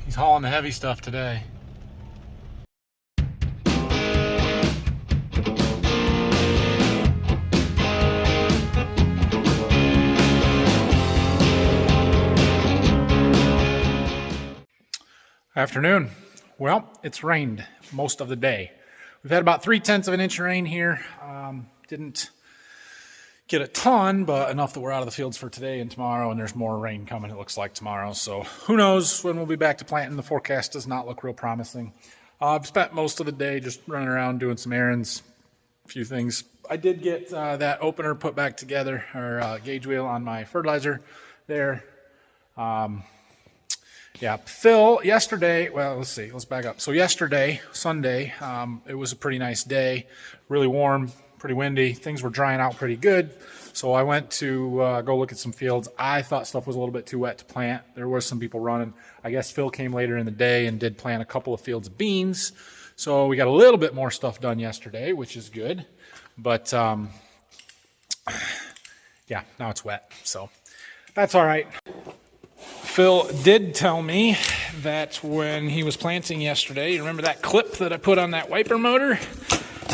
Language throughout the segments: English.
He's hauling the heavy stuff today. Afternoon. Well, it's rained most of the day. We've had about 3/10 of an inch of rain here. Didn't get a ton, but enough that we're out of the fields for today and tomorrow, and there's more rain coming, it looks like, tomorrow. So who knows when we'll be back to planting. The forecast does not look real promising. I've spent most of the day just running around doing some errands, a few things. I did get that opener put back together, or gauge wheel on my fertilizer there. Yeah, Phil, yesterday, well, let's back up. So yesterday, Sunday, it was a pretty nice day, really warm, pretty windy. Things were drying out pretty good. So I went to go look at some fields. I thought stuff was a little bit too wet to plant. There were some people running. I guess Phil came later in the day and did plant a couple of fields of beans. So we got a little bit more stuff done yesterday, which is good. But yeah, now it's wet. So that's all right. Phil did tell me that when he was planting yesterday, you remember that clip that I put on that wiper motor?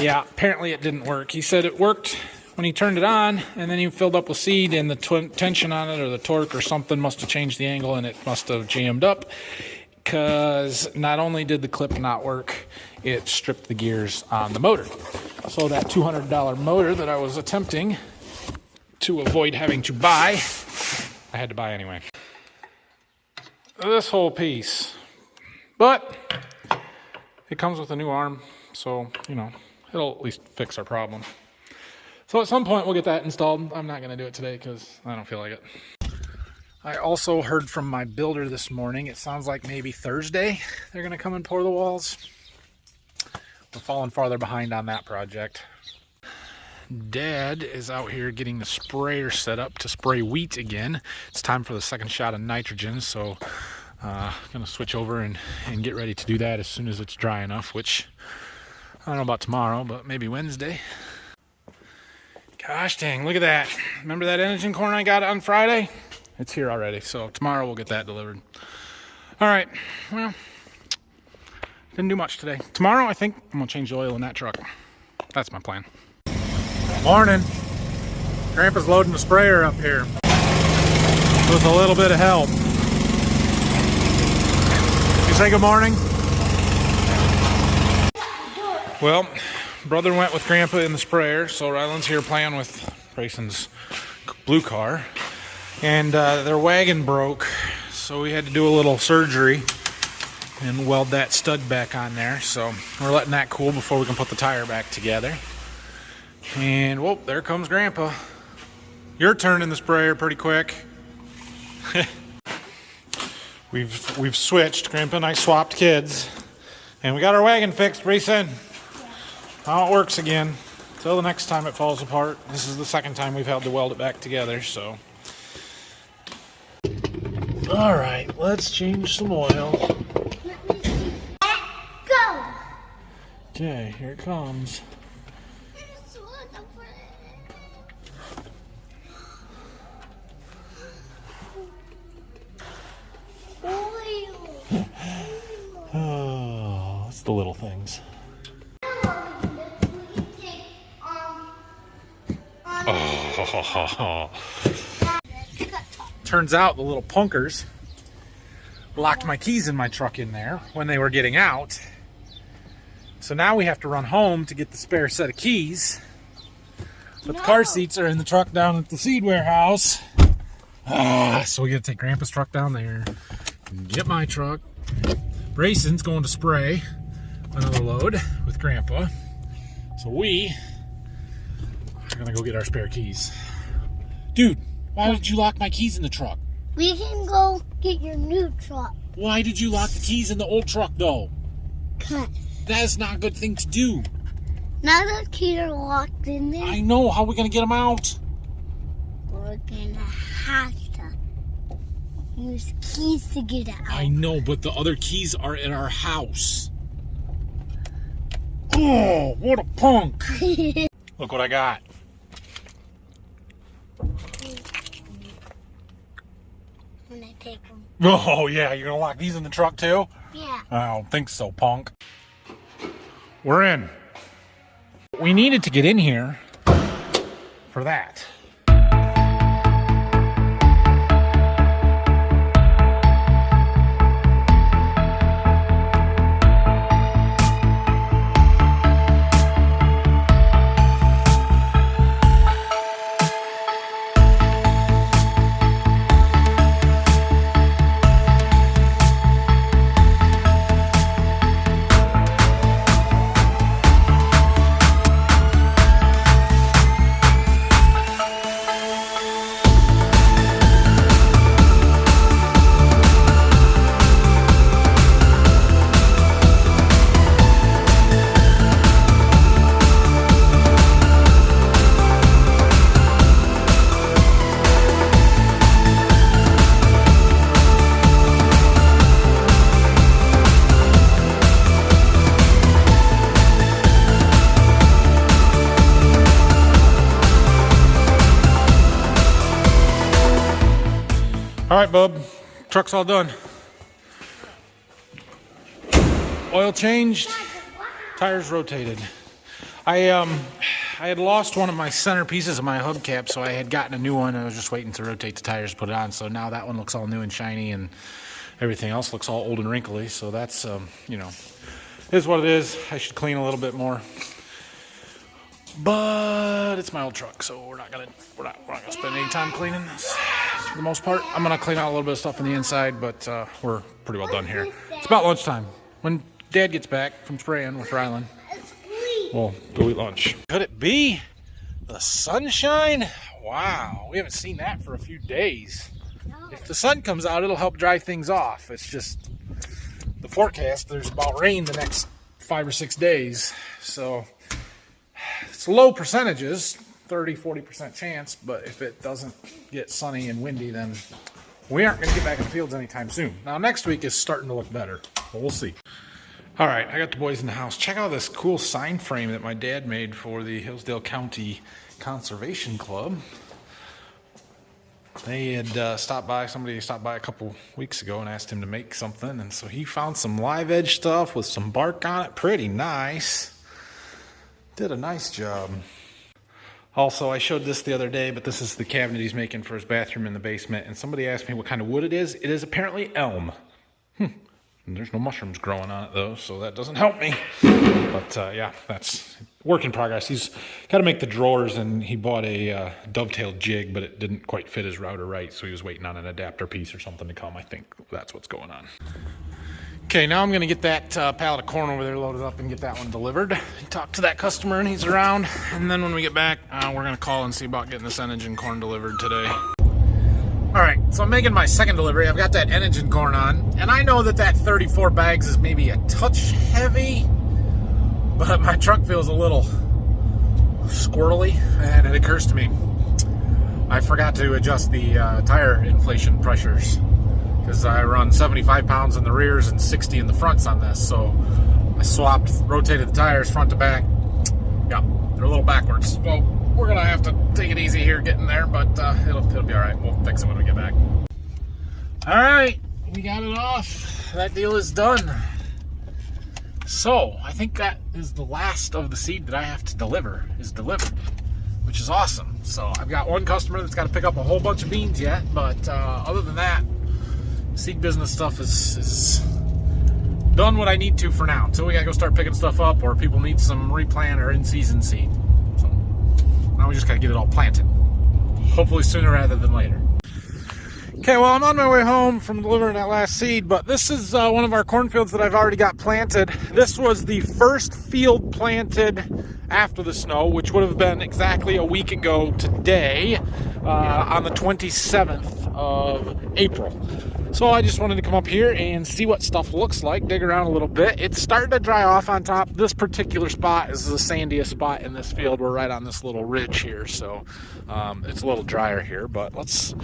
Yeah, apparently it didn't work. He said it worked when he turned it on, and then he filled up with seed, and the tension on it or the torque or something must have changed the angle, and it must have jammed up, because not only did the clip not work, it stripped the gears on the motor. So that $200 motor that I was attempting to avoid having to buy, I had to buy anyway. This whole piece, but it comes with a new arm, so you know it'll at least fix our problem. So at some point we'll get that installed. I'm not going to do it today because I don't feel like it. I also heard from my builder this morning, it sounds like maybe Thursday they're going to come and pour the walls. We're falling farther behind on that project. Dad is out here getting the sprayer set up to spray wheat again. It's time for the second shot of nitrogen, so gonna switch over and get ready to do that as soon as it's dry enough, which I don't know about tomorrow, but maybe Wednesday. Gosh dang, look at that. Remember that engine corn I got on Friday? It's here already, so tomorrow we'll get that delivered. All right, well, didn't do much today. Tomorrow I think I'm gonna change the oil in that truck. That's my plan. Morning. Grandpa's loading the sprayer up here with a little bit of help. You say good morning? Well, brother went with Grandpa in the sprayer, so Ryland's here playing with Grayson's blue car. And their wagon broke, so we had to do a little surgery and weld that stud back on there. So we're letting that cool before we can put the tire back together. And whoa, there comes Grandpa. Your turn in the sprayer pretty quick. We've switched. Grandpa and I swapped kids, and we got our wagon fixed pretty soon. How it works again. Till the next time it falls apart. This is the second time we've had to weld it back together. So, all right, let's change some oil. Go. Okay, here it comes. Oh, it's the little things. Oh. Turns out the little punkers locked my keys in my truck in there when they were getting out. So now we have to run home to get the spare set of keys. But the car seats are in the truck down at the seed warehouse. So we gotta take Grandpa's truck down there and get my truck. Brayson's going to spray another load with Grandpa. So we are gonna go get our spare keys. Dude, why did you lock my keys in the truck? We can go get your new truck. Why did you lock the keys in the old truck though? Cut. That is not a good thing to do. Now the keys are locked in there. I know. How are we gonna get them out? We're gonna have to use keys to get it out. I know, but the other keys are in our house. Oh, what a punk. Look what I got. When I take them. Oh, yeah, you're gonna lock these in the truck too? Yeah. I don't think so, punk. We're in. We needed to get in here for that. All right, bub, truck's all done. Oil changed, tires rotated. I had lost one of my center pieces of my hubcap, so I had gotten a new one. I was just waiting to rotate the tires to put it on. So now that one looks all new and shiny, and everything else looks all old and wrinkly. So that's, you know, is what it is. I should clean a little bit more. But it's my old truck, so we're not gonna spend any time cleaning this. For the most part, I'm gonna clean out a little bit of stuff on the inside, but we're pretty well done here. It's about lunchtime. When Dad gets back from spraying with Rylan, we'll go eat lunch. Could it be the sunshine? Wow, we haven't seen that for a few days. If the sun comes out, it'll help dry things off. It's just the forecast. There's about rain the next 5 or 6 days, so. It's low percentages, 30-40% chance, but if it doesn't get sunny and windy, then we aren't going to get back in the fields anytime soon. Now, next week is starting to look better, but we'll see. All right, I got the boys in the house. Check out this cool sign frame that my dad made for the Hillsdale County Conservation Club. They had somebody stopped by a couple weeks ago and asked him to make something, and so he found some live edge stuff with some bark on it. Pretty nice. Did a nice job. Also, I showed this the other day, but this is the cabinet he's making for his bathroom in the basement, and somebody asked me what kind of wood it is. It is apparently elm. And there's no mushrooms growing on it, though, so that doesn't help me. But, yeah, that's work in progress. He's got to make the drawers, and he bought a dovetail jig, but it didn't quite fit his router right, so he was waiting on an adapter piece or something to come. I think that's what's going on. Okay, now I'm going to get that pallet of corn over there loaded up and get that one delivered. Talk to that customer and he's around. And then when we get back, we're going to call and see about getting this N-engine corn delivered today. All right, so I'm making my second delivery. I've got that N-engine corn on. And I know that 34 bags is maybe a touch heavy, but my truck feels a little squirrely. And it occurs to me, I forgot to adjust the tire inflation pressures, because I run 75 pounds in the rears and 60 in the fronts on this. So I rotated the tires front to back. Yeah, they're a little backwards. Well, we're gonna have to take it easy here getting there, but it'll be all right. We'll fix it when we get back. All right, we got it off. That deal is done. So I think that is the last of the seed that I have to deliver is delivered, which is awesome. So I've got one customer that's got to pick up a whole bunch of beans yet, but other than that, seed business stuff is done what I need to for now. Until we gotta go start picking stuff up, or people need some replant or in-season seed. So now we just gotta get it all planted. Hopefully sooner rather than later. Okay, well, I'm on my way home from delivering that last seed, but this is one of our cornfields that I've already got planted. This was the first field planted after the snow, which would have been exactly a week ago today, on the 27th of April. So I just wanted to come up here and see what stuff looks like, dig around a little bit. It's starting to dry off on top. This particular spot is the sandiest spot in this field. We're right on this little ridge here, so it's a little drier here. But let's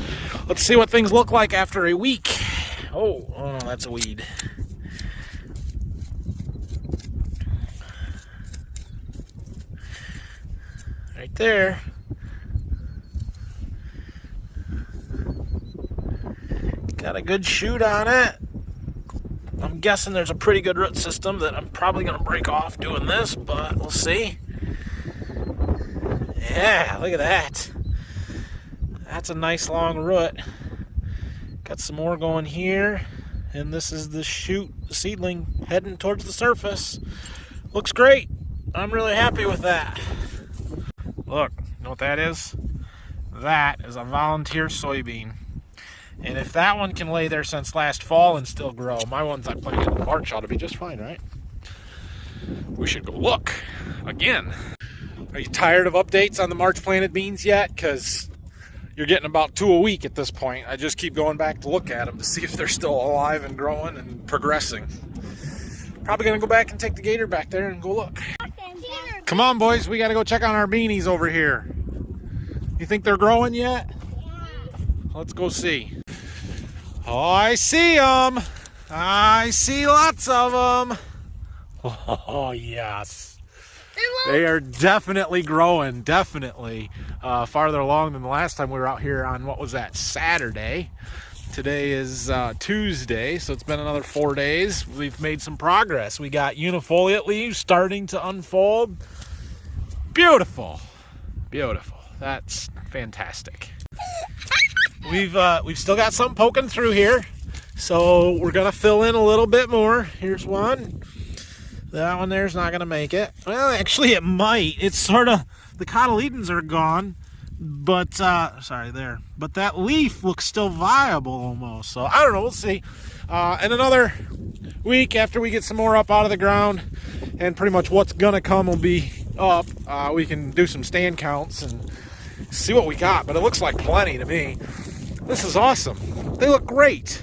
see what things look like after a week. Oh no, that's a weed. Right there. Got a good shoot on it. I'm guessing there's a pretty good root system that I'm probably going to break off doing this, but we'll see. Yeah, look at that. That's a nice long root. Got some more going here, and this is the shoot, the seedling, heading towards the surface. Looks great. I'm really happy with that. Look, you know what that is? That is a volunteer soybean. And if that one can lay there since last fall and still grow, my ones I planted in March ought to be just fine, right? We should go look again. Are you tired of updates on the March planted beans yet? Because you're getting about 2 a week at this point. I just keep going back to look at them to see if they're still alive and growing and progressing. Probably going to go back and take the gator back there and go look. Come on, boys. We got to go check on our beanies over here. You think they're growing yet? Yeah. Let's go see. Oh, I see them. I see lots of them. Oh, yes. They are definitely growing, definitely. Farther along than the last time we were out here on, what was that, Saturday. Today is Tuesday, so it's been another 4 days. We've made some progress. We got unifoliate leaves starting to unfold. Beautiful. Beautiful. That's fantastic. We've still got some poking through here, so we're gonna fill in a little bit more. Here's one. That one there's not gonna make it. Well, actually it might. It's sort of, the cotyledons are gone, but sorry there. But that leaf looks still viable almost. So I don't know. We'll see. And another week after we get some more up out of the ground, and pretty much what's gonna come will be up. We can do some stand counts and see what we got. But it looks like plenty to me. This is awesome. They look great.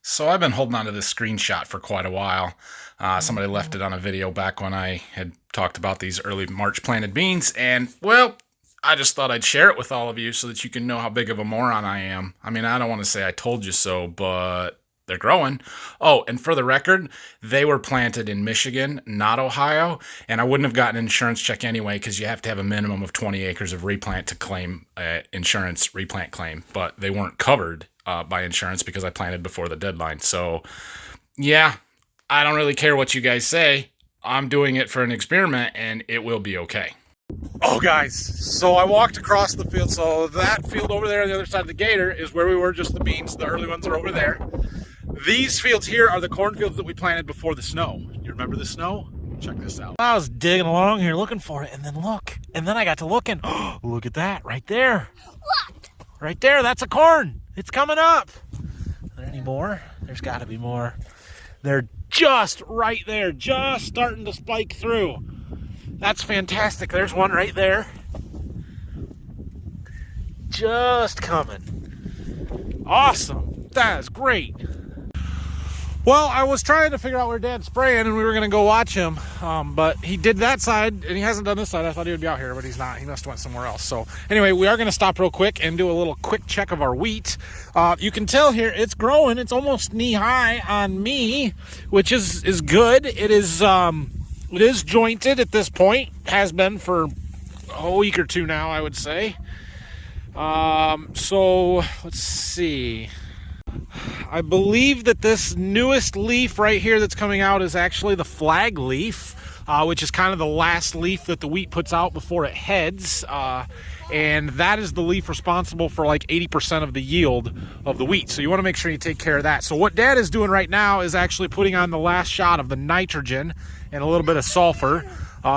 So I've been holding on to this screenshot for quite a while. Somebody left it on a video back when I had talked about these early March planted beans. And, well, I just thought I'd share it with all of you so that you can know how big of a moron I am. I mean, I don't want to say I told you so, but they're growing. Oh, and for the record, they were planted in Michigan, not Ohio. And I wouldn't have gotten an insurance check anyway because you have to have a minimum of 20 acres of replant to claim insurance replant claim. But they weren't covered by insurance because I planted before the deadline. So, yeah, I don't really care what you guys say. I'm doing it for an experiment, and it will be okay. Oh, guys, so I walked across the field. So that field over there on the other side of the gator is where we were, just the beans. The early ones are over there. These fields here are the cornfields that we planted before the snow. You remember the snow? Check this out. I was digging along here looking for it, and then look. And then I got to looking. Oh, look at that right there. What? Right there, that's a corn. It's coming up. Are there any more? There's got to be more. They're just right there, just starting to spike through. That's fantastic. There's one right there. Just coming. Awesome. That is great. Well, I was trying to figure out where Dad's spraying, and we were going to go watch him, but he did that side, and he hasn't done this side. I thought he would be out here, but he's not. He must have went somewhere else. So anyway, we are going to stop real quick and do a little quick check of our wheat. You can tell here it's growing. It's almost knee-high on me, which is good. It is jointed at this point. Has been for a week or two now, I would say. So let's see. I believe that this newest leaf right here that's coming out is actually the flag leaf, which is kind of the last leaf that the wheat puts out before it heads. And that is the leaf responsible for like 80% of the yield of the wheat. So you want to make sure you take care of that. So what Dad is doing right now is actually putting on the last shot of the nitrogen and a little bit of sulfur.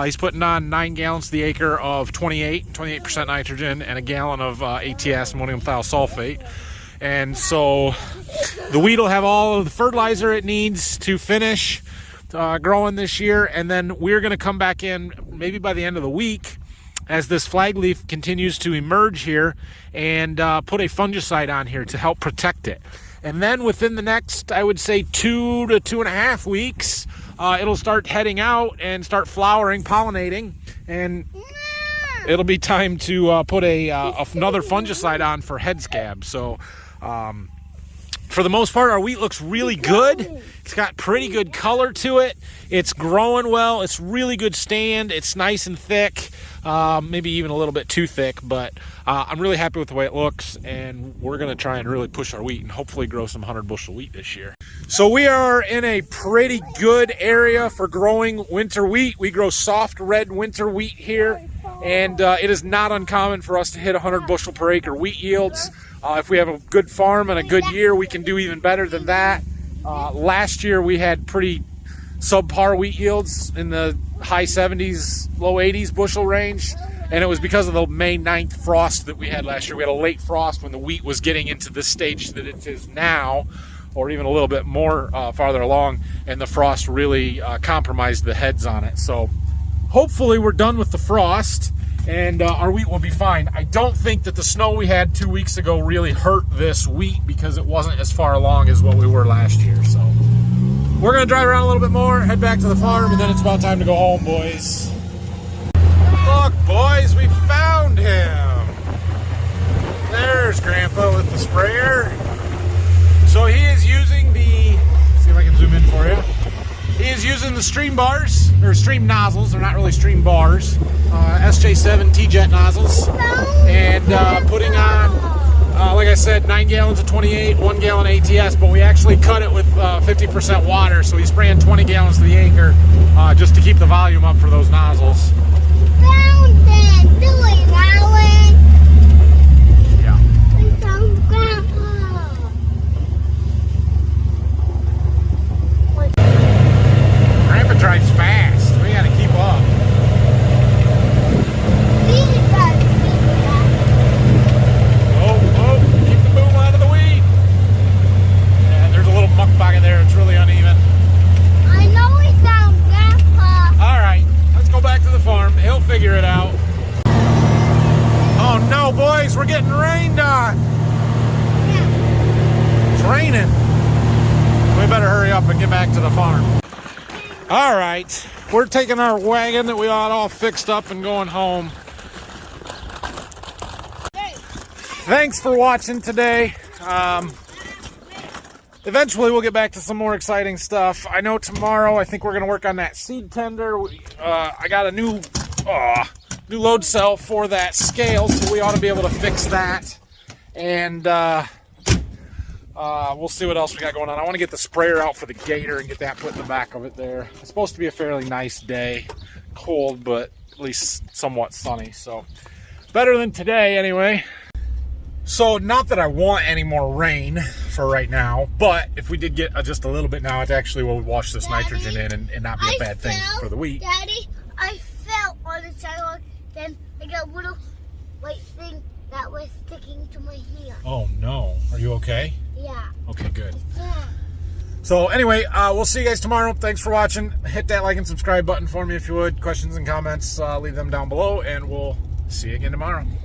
He's putting on 9 gallons to the acre of 28% nitrogen and a gallon of ATS, ammonium thiosulfate. And so the wheat will have all of the fertilizer it needs to finish growing this year. And then we're going to come back in maybe by the end of the week as this flag leaf continues to emerge here and put a fungicide on here to help protect it. And then within the next, I would say 2 to 2.5 weeks, it'll start heading out and start flowering, pollinating, and it'll be time to put another fungicide on for head scab. So for the most part, our wheat looks really good. It's got pretty good color to it. It's growing well. It's really good stand. It's nice and thick, maybe even a little bit too thick, but I'm really happy with the way it looks, and we're going to try and really push our wheat and hopefully grow some 100 bushel wheat this year. So we are in a pretty good area for growing winter wheat. We grow soft red winter wheat here, and it is not uncommon for us to hit 100 bushel per acre wheat yields. If we have a good farm and a good year, we can do even better than that. Last year we had pretty subpar wheat yields in the high 70s, low 80s bushel range, and it was because of the May 9th frost that we had last year. We had a late frost when the wheat was getting into the stage that it is now, or even a little bit more farther along, and the frost really compromised the heads on it. So hopefully we're done with the frost and our wheat will be fine. I don't think that the snow we had 2 weeks ago really hurt this wheat because it wasn't as far along as what we were last year. So we're gonna drive around a little bit more, head back to the farm, and then it's about time to go home, boys. Look, boys, we found him. There's Grandpa with the sprayer. So he is using the, see if I can zoom in for you. He is using the stream bars, or stream nozzles. They're not really stream bars. SJ7 T-Jet nozzles. And putting on, like I said, 9 gallons of 28, 1 gallon ATS, but we actually cut it with 50% water, so he's spraying 20 gallons to the acre just to keep the volume up for those nozzles. Found it. Do it, Alan. Yeah. We found Grandpa. Grandpa drives fast. We gotta keep up. Oh, keep the boom out of the wheat. Yeah, there's a little muck pocket there. It's really uneven. I know we found Grandpa. All right, let's go back to the farm. He'll figure it out. Oh no, boys, we're getting rained on. It's raining. We better hurry up and get back to the farm. All right, we're taking our wagon that we got all fixed up and going home. Thanks for watching today. Eventually we'll get back to some more exciting stuff. I know tomorrow I think we're going to work on that seed tender. I got a new load cell for that scale, so we ought to be able to fix that. And we'll see what else we got going on. I want to get the sprayer out for the gator and get that put in the back of it there. It's supposed to be a fairly nice day. Cold, but at least somewhat sunny. So better than today anyway. So not that I want any more rain for right now, but if we did get just a little bit now, it actually will wash this nitrogen in and not be a bad thing for the wheat. Daddy, I fell on the sidewalk, then I got a little white thing that was sticking to my hand. Oh no, are you okay? Yeah. Okay, good. Yeah. So anyway, we'll see you guys tomorrow. Thanks for watching. Hit that like and subscribe button for me if you would. Questions and comments, leave them down below, and we'll see you again tomorrow.